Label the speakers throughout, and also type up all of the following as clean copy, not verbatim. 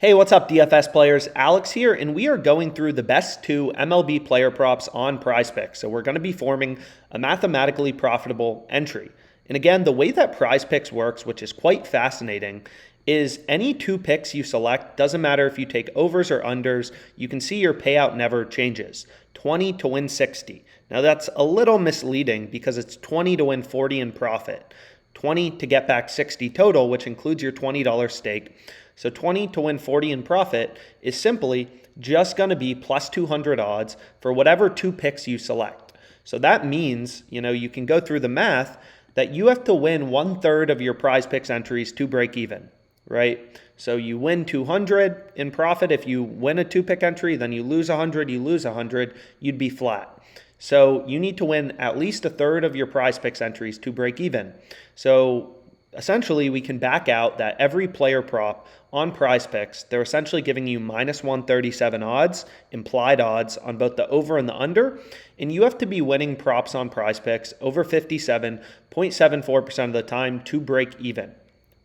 Speaker 1: Hey, what's up, DFS players? Alex here, and we are going through the best two MLB player props on PrizePicks. So we're going to be forming a mathematically profitable entry. And again, the way that PrizePicks works, which is quite fascinating, is any two picks you select, doesn't matter if you take overs or unders, you can see your payout never changes. 20 to win 60. Now that's a little misleading because it's 20 to win 40 in profit. 20 to get back 60 total, which includes your $20 stake. So 20 to win 40 in profit is simply just going to be plus 200 odds for whatever two picks you select. So that means, you can go through the math that you have to win 1/3 of your PrizePicks entries to break even, right? So you win 200 in profit. If you win a two-pick entry, then you lose 100, you lose 100, you'd be flat. So you need to win at least 1/3 of your PrizePicks entries to break even. So essentially, we can back out that every player prop on PrizePicks, they're essentially giving you minus 137 odds, implied odds on both the over and the under, and you have to be winning props on PrizePicks over 57.74% of the time to break even,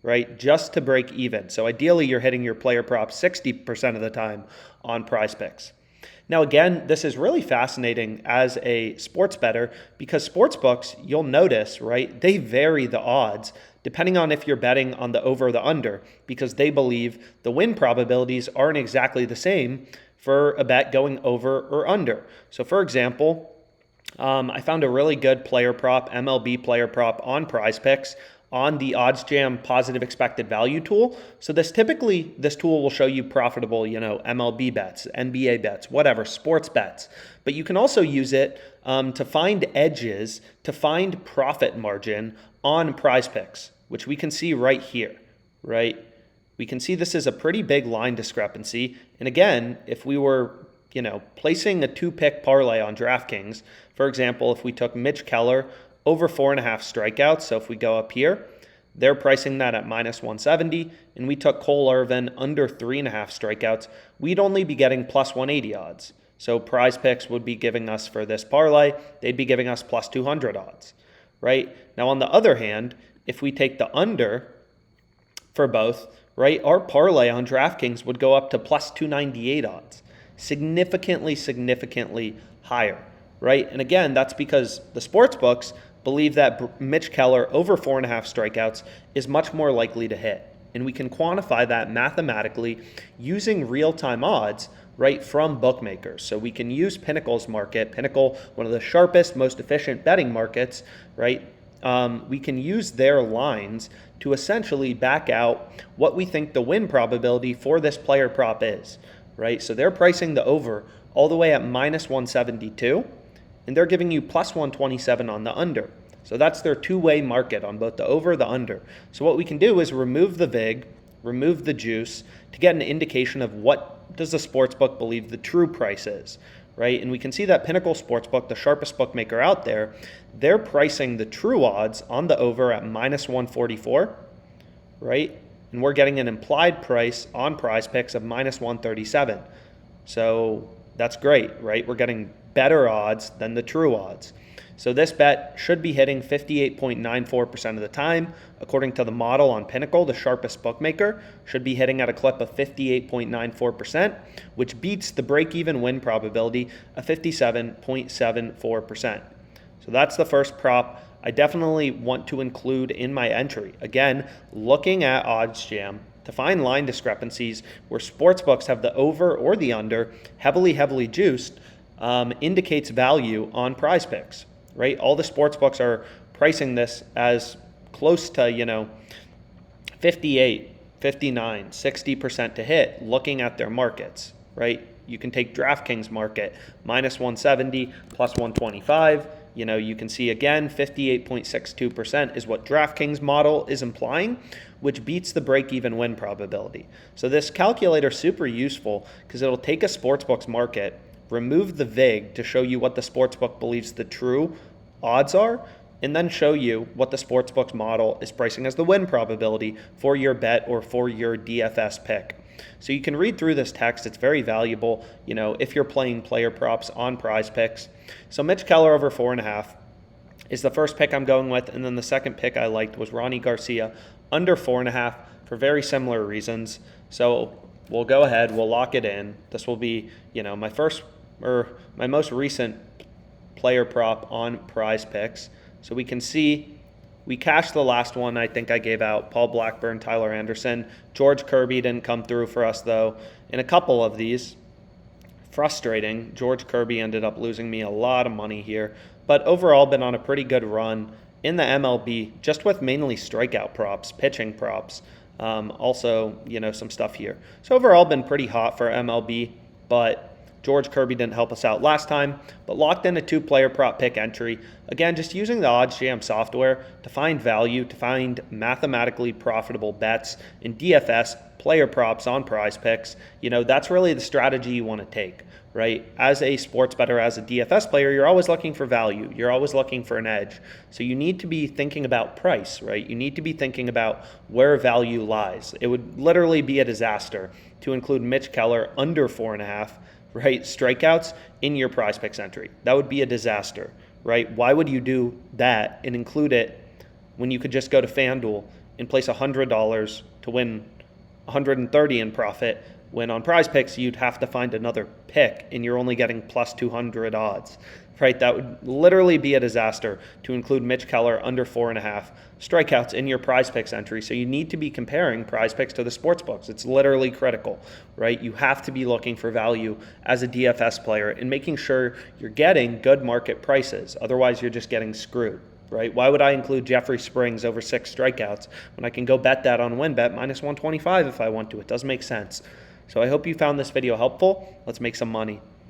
Speaker 1: right? Just to break even. So ideally, you're hitting your player prop 60% of the time on PrizePicks. Now, again, this is really fascinating as a sports bettor because sportsbooks, you'll notice, right, they vary the odds depending on if you're betting on the over or the under because they believe the win probabilities aren't exactly the same for a bet going over or under. So, for example, I found a really good player prop, MLB player prop on PrizePicks on the OddsJam Positive Expected Value tool. So this tool will show you profitable, MLB bets, NBA bets, whatever, sports bets. But you can also use it to find edges, to find profit margin on PrizePicks, which we can see right here, right? We can see this is a pretty big line discrepancy. And again, if we were, placing a two-pick parlay on DraftKings, for example, if we took Mitch Keller over 4.5 strikeouts. So if we go up here, they're pricing that at minus 170, and we took Cole Irvin under 3.5 strikeouts, we'd only be getting plus 180 odds. So PrizePicks would be giving us for this parlay, they'd be giving us plus 200 odds, right? Now on the other hand, if we take the under for both, right, our parlay on DraftKings would go up to plus 298 odds, significantly higher, right? And again, that's because the sports books believe that Mitch Keller over 4.5 strikeouts is much more likely to hit. And we can quantify that mathematically using real-time odds, right, from bookmakers. So we can use Pinnacle's market, Pinnacle, one of the sharpest, most efficient betting markets, right? We can use their lines to essentially back out what we think the win probability for this player prop is, right? So they're pricing the over all the way at minus 172. And they're giving you plus 127 on the under. So that's their two-way market on both the over and the under. So what we can do is remove the vig, remove the juice to get an indication of what does the sportsbook believe the true price is, right? And we can see that Pinnacle Sportsbook, the sharpest bookmaker out there, they're pricing the true odds on the over at minus 144, right? And we're getting an implied price on PrizePicks of minus 137. So that's great, right? We're getting better odds than the true odds. So this bet should be hitting 58.94% of the time. According to the model on Pinnacle, the sharpest bookmaker should be hitting at a clip of 58.94%, which beats the break-even win probability of 57.74%. So that's the first prop I definitely want to include in my entry. Again, looking at OddsJam to find line discrepancies where sportsbooks have the over or the under heavily juiced, indicates value on PrizePicks, right? All the sports books are pricing this as close to, 58, 59, 60% to hit looking at their markets, right? You can take DraftKings market, minus 170, plus 125. You can see again, 58.62% is what DraftKings model is implying, which beats the break-even win probability. So this calculator is super useful because it'll take a sportsbook's market, remove the vig to show you what the sportsbook believes the true odds are, and then show you what the sportsbook's model is pricing as the win probability for your bet or for your DFS pick. So you can read through this text. It's very valuable, if you're playing player props on PrizePicks. So Mitch Keller over 4.5 is the first pick I'm going with, and then the second pick I liked was Ronnie Garcia under 4.5 for very similar reasons. So we'll go ahead, we'll lock it in. This will be, my most recent player prop on PrizePicks. So we can see we cashed the last one I think I gave out, Paul Blackburn, Tyler Anderson. George Kirby didn't come through for us, though. In a couple of these, frustrating. George Kirby ended up losing me a lot of money here. But overall, been on a pretty good run in the MLB, just with mainly strikeout props, pitching props. Also, some stuff here. So overall, been pretty hot for MLB, but George Kirby didn't help us out last time, but locked in a 2-player prop pick entry. Again, just using the OddsJam software to find value, to find mathematically profitable bets in DFS, player props on PrizePicks. That's really the strategy you want to take, right? As a sports bettor, as a DFS player, you're always looking for value. You're always looking for an edge. So you need to be thinking about price, right? You need to be thinking about where value lies. It would literally be a disaster to include Mitch Keller under 4.5, right, strikeouts in your PrizePicks entry. That would be a disaster, right? Why would you do that and include it when you could just go to FanDuel and place $100 to win $130 in profit, when on PrizePicks you'd have to find another pick and you're only getting plus 200 odds, right? That would literally be a disaster to include Mitch Keller under 4.5 strikeouts in your PrizePicks entry. So you need to be comparing PrizePicks to the sportsbooks. It's literally critical, right? You have to be looking for value as a DFS player and making sure you're getting good market prices. Otherwise, you're just getting screwed, right? Why would I include Jeffrey Springs over 6 strikeouts when I can go bet that on WinBet minus 125 if I want to? It doesn't make sense. So I hope you found this video helpful. Let's make some money.